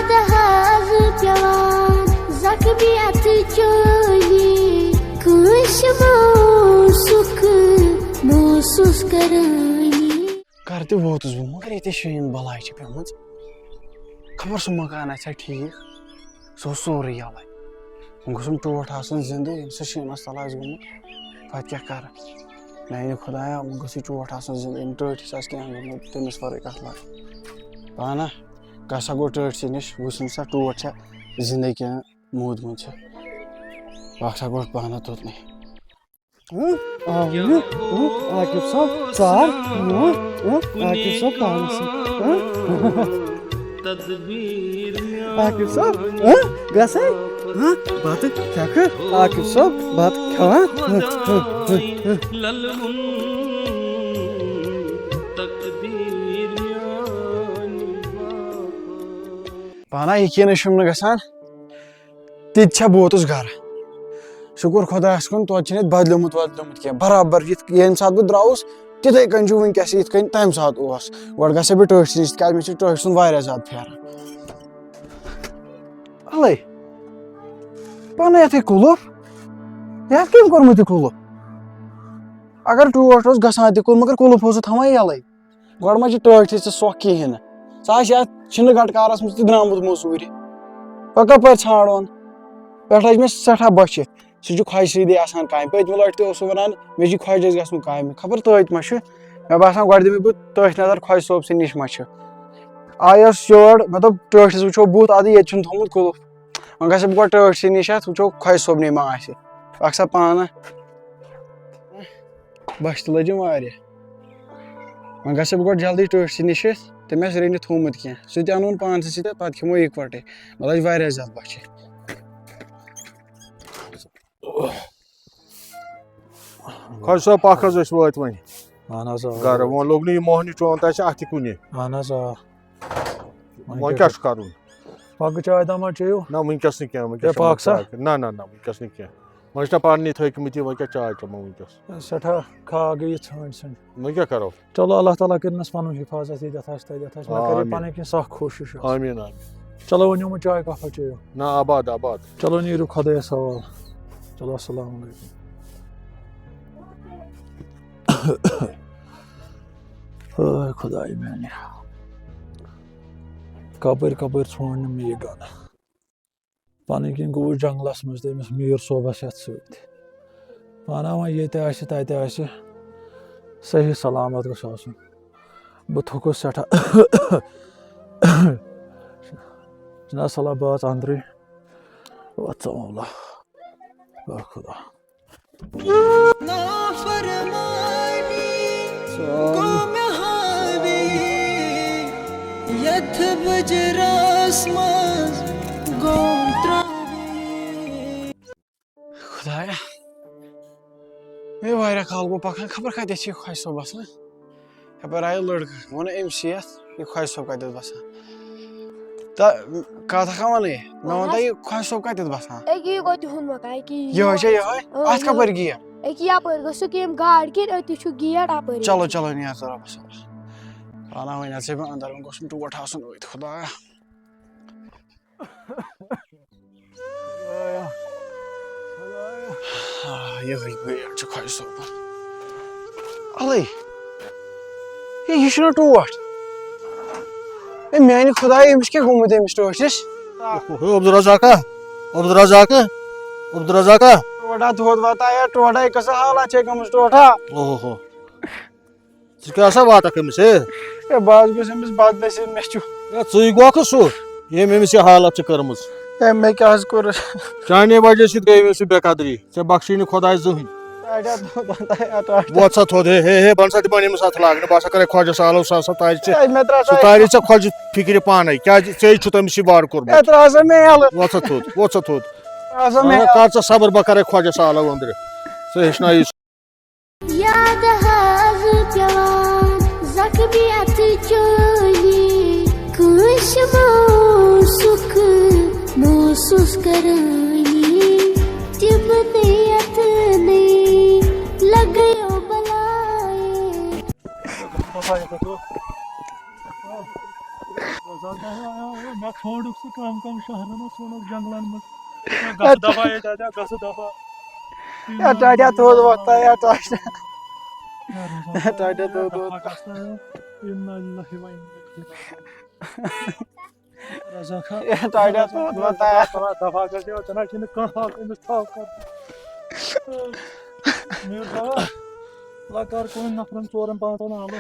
یاد حظ پیوان زخمیت چولی کاش موسوک محسوس کرانی گھر تہِ ووتُس بہٕ مگر ییٚتہِ شیٖن بلاے چھِ پیٚمٕژ خبر سُہ مکان آسیا ٹھیٖک سُہ اوس سورُے یَلے وۄنۍ گوٚژھُم ٹوٹھ آسُن زِندٕ ییٚمہِ سۭتۍ شیٖنَس تل آسہِ گوٚمُت پَتہٕ کیٛاہ کَرٕ میٛانہِ خۄدایا وۄنۍ گوٚژھ یہِ ٹوٹھ آسُن زِندٕ ییٚمہِ ٹٲٹھِس آسہِ کینٛہہ گوٚمُت تٔمِس وَرٲے کَتھ لَگہِ پانہ گژھ سا گوٚو ٹٲٹھسٕے نِش وٕچھُن سا ٹوٹھ چھا زِندَے کِنہٕ موٗدمُت چھِ بہٕ سا گوٚو پانہ توٚتنٕے عاقب صٲب ژار عاقب صٲب پانَس عاقب صٲب گژھے بَتہٕ کھٮ۪کھٕ عاقب صٲب بَتہٕ کھٮ۪وان پانا یقیٖنٕے چھُم نہٕ گژھان تِتہِ چھا بہٕ ووتُس گرٕ شُکُر خۄدایَس کُن توتہِ چھِنہٕ ییٚتہِ بدلیومُت کینٛہہ برابر ییٚمہِ ساتہٕ بہٕ درٛاوُس تِتھَے کٔنۍ چھُ وٕنکٮ۪س یِتھ کٔنۍ تَمہِ ساتہٕ اوس گۄڈٕ گژھٕ ہا بہٕ ٹٲٹھۍ نِش تِکیٛازِ مےٚ چھُ ٹٲٹھۍ سُنٛد واریاہ زیادٕ پھیران اَلے پانا یَتھ ہے کُلُف یَتھ کٔمۍ کوٚرمُت یہِ کُلُف اگر ٹوٹھ اوس گژھان تہِ کُن مگر کُلُف اوسُ تھاوان یَلے گۄڈٕ ما چھِ ٹٲٹھِس تہِ سۄکھ کِہیٖنۍ نہٕ سُہ آسہِ یَتھ چھِنہٕ گٹکارَس منٛز تہِ درٛامُت موٚزوٗرِ وۄنۍ کَپٲرۍ ژھانٛڈون پٮ۪ٹھٕ ٲسۍ مےٚ سٮ۪ٹھاہ بۄچھِ سُہ چھُ خۄجہِ آسان کامہِ پٔتمہِ لَٹہِ تہِ اوس سُہ وَنان مےٚ چھِ خۄجَس گژھُن کامہِ خبر تٔتۍ ما چھُ مےٚ باسان گۄڈٕ دِمے بہٕ تٔتھۍ نظر خۄجہِ صٲب سٕنٛدِ نِش ما چھُ آیَس یور مےٚ دوٚپ ٹٲٹھِس وٕچھو بُتھ اَدٕ ییٚتہِ چھُنہٕ تھوٚمُت کُلُف وۄنۍ گژھٕ بہٕ گۄڈٕ ٹٲٹھۍ سٕے نِش اَتھ وٕچھو خۄجہِ صٲبنٕے ما آسہِ اکھ سا پانہٕ بۄچھِ تہِ لٔجِم واریاہ وۄنۍ گژھٕ بہٕ گۄڈٕ جلدی ٹٲٹھۍ سٕے نِش تٔمۍ آسہِ رٔنِتھ تھوٚمُت کینٛہہ سُہ تہِ اَنوُن پانسٕے سۭتۍ پَتہٕ کھٮ۪مو یِکوَٹَے مےٚ لٔج واریاہ زیادٕ بۄچھِ خۄجہِ صٲب پکھ حظ أسۍ وٲتۍ وۄنۍ اہن حظ گرٕ وۄنۍ لوٚگ نہٕ یہِ موہنی چون تہِ آسہِ اَتھ تہِ کُنہِ اہن حظ وۄنۍ کیٛاہ چھُ کَرُن پَکہٕ چاے تامَتھ چیٚیِو نہ وٕنکٮ۪س نہٕ کینٛہہ نہ وٕنکٮ۪س نہٕ کینٛہہ وۄنۍ چھِنا پَننی تھٔکمٕتۍ یہِ وۄنۍ کیٛاہ چاے چٮ۪مو وٕنکٮ۪س سٮ۪ٹھاہ کھاہ گٔیہِ ژھٲنٛڈۍ ژھٕنۍ وۄنۍ کیٛاہ کَرو چلو اللہ تعالیٰ کٔرِنَس پَنُن حِفاظت ییٚتٮ۪تھ آسہِ تَتٮ۪تھ آسہِ مےٚ کَرے پَنٕنۍ کِنۍ سَخ کوٗشِش آمیٖن آمیٖن چلو ؤنِو وۄنۍ چاے کَپا چیٚیِو نہ آباد آباد چلو نیٖرِو خۄدایَس حوالہٕ چلو اَسَلامُ علیکُم ہاے خۄداے میٛانہِ کَپٲرۍ کَپٲرۍ ژھونٛڈ نہٕ مےٚ یہِ گَنہٕ پَنٕنۍ کِنۍ گوٚوُس جنٛگلَس منٛز تٔمِس میٖر صٲبَس یَتھ سۭتۍ پانا وۄنۍ ییٚتہِ آسہِ تَتہِ آسہِ صحیح سلامت گوٚژھ آسُن بہٕ تھوٚکُس سٮ۪ٹھاہ چھِنہٕ حظ صلح بٲژ أنٛدرٕے وَتھ ژٕ مولا خۄدا خۄدایا مےٚ واریاہ کال گوٚو پَکان خبر کَتٮ۪تھ چھِ یہِ خۄجہِ صٲب بَسان یَپٲرۍ آیہِ لٔڑکہٕ ووٚن أمۍسٕے یَتھ یہِ خۄجہِ صٲب کَتٮ۪تھ بَسان کَتھ اکھا وَنٕے مےٚ ووٚن تۄہہِ یہِ خۄجہِ صٲب کَتٮ۪تھ بَسان یِہوٚے چھا یِہوٚے اَتھ کَپٲرۍ گیٹ چلو چلو نیر ژٕ رۄبَس حوالہٕ پانا وۄنۍ اژے بہٕ اَنٛدر وۄنۍ گوٚژھُم ٹوٹھ آسُن أتھۍ خۄدایا یِہوٚے گیٹ چھُ خۄجہِ صٲبُن اَلے ہے یہِ چھُنہ ٹوٹھ ہے میٛانہِ خۄدایا أمِس کیٛاہ گوٚمُت أمِس ٹٲٹھِس ٹوٹھا تھوٚد واتایا ٹوٹھا یہِ کۭژاہ حالات چھے گٔمٕژ ٹوٹھا ژٕ کیٛاہ سا واتَکھ أمِس ہے بہٕ حظ گوٚژھ أمِس بدنصیٖب مےٚ چھُ ژٕے گوکھٕ سُہ ییٚمۍ أمِس یہِ حالت چھِ کٔرمٕژ ہے مےٚ کیٛاہ حظ کوٚر چانے وجہ سۭتۍ گٔے أمِس یہِ بے قدری ژےٚ بخشی نہٕ خۄداے زٕہٕنۍ ووت سا تھوٚد ہے بہٕ سا دِمن أمِس اَتھ لاگنہٕ بہٕ ہسا کَرے خۄجَس حالو سُہ ہسا تارِ ژےٚ خۄجہِ فِکرِ پانے کیٛازِ ژےٚ چھُتھ أمِس یہِ وارٕ کوٚرمُت ووت سا تھوٚد کر ژٕ صبر بہٕ کَرے خۄجَس حالو أنٛدرٕ ژٕ ہیٚچھنٲیی یاد حظ پیوان زخمیت چولی کاش موسوک محسوس کرانی تم نیت نہیں لگیو بلائے چھوڑک سہ کم کم شہرن ژھنک جنگلن منٛز گژھ دفعہ ییٚتہِ گژھ دفعہ ٹاٹیا تھوٚد وۄتھتا ٹاٹیا تھوٚد وۄتھتا ٹاٹیا تھوٚد وۄتھتا دفعہ گژھِ ژٕ چھُنہٕ کانٛہہ حق أمِس تھاو کر میٖر صٲبا لا کر کُنہِ نفرن 4-5 آلو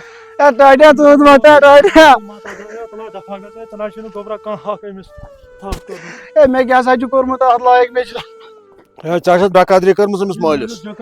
ٹاٹیا تھوٚد وۄتھتا ٹاٹیا دفعہ گژھِ ژٕ چھُنہٕ گوٚبرا کانٛہہ حق أمِس تھاو کر مےٚ کیٛاہ سا چھُ کوٚرمُت اَتھ لایق مےٚ چھُ ژےٚ چھَتھ بے قدری کٔرمٕژ أمِس مٲلِس ژےٚ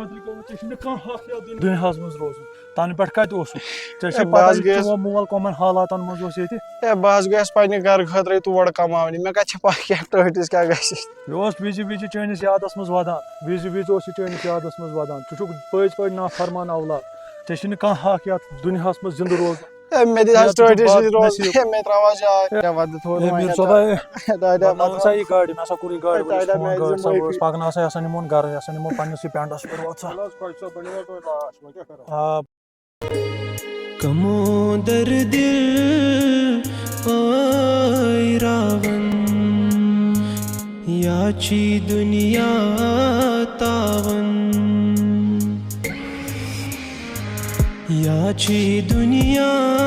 چھُنہٕ کانٛہہ حق یتھ دُنیاہس منٛز روزُن تنہٕ پٮ۪ٹھ کتہِ اوسُکھ ژےٚ چھےٚ بہٕ حظ پتہ گٔیَس چون مول کٕمن حالاتن منٛز اوس ییٚتہِ بہٕ حظ گٔیَس پننہِ گرٕ خٲطرَے تور کماونہِ مےٚ کتہِ چھِ پاے کیٛاہ ٹٲٹھِس کیٛاہ گژھِ یہِ اوس وِزِ وِزِ چٲنِس یادس منٛز ودان وِزِ وِزِ اوس یہِ چٲنِس یادس منٛز ودان ژٕ چھُکھ پٔزۍ پٲٹھۍ نافرمان اولاد ژےٚ چھُنہٕ کانٛہہ حق یتھ دُنیاہس منٛز زِندٕ روزُن مےٚ دِژ حظ ٹٲٹھِس سۭتۍ روزنہٕ مےٚ ترٛاو حظ جاے وَدٕ تھوٚد میٖر صٲبا ہسا یہِ گاڑِ مےٚ ہسا کوٚر یہِ گاڑِ وٲلِس فون گٲڑۍ سا وٲژ پکناو سا یہِ ہسا نِمون گرٕ یہِ ہسا نِمو پننِسٕے پینٹس پٮ۪ٹھ ووت سا کمو در دل آی راون یاچی دنیا تاون یاچی دنیا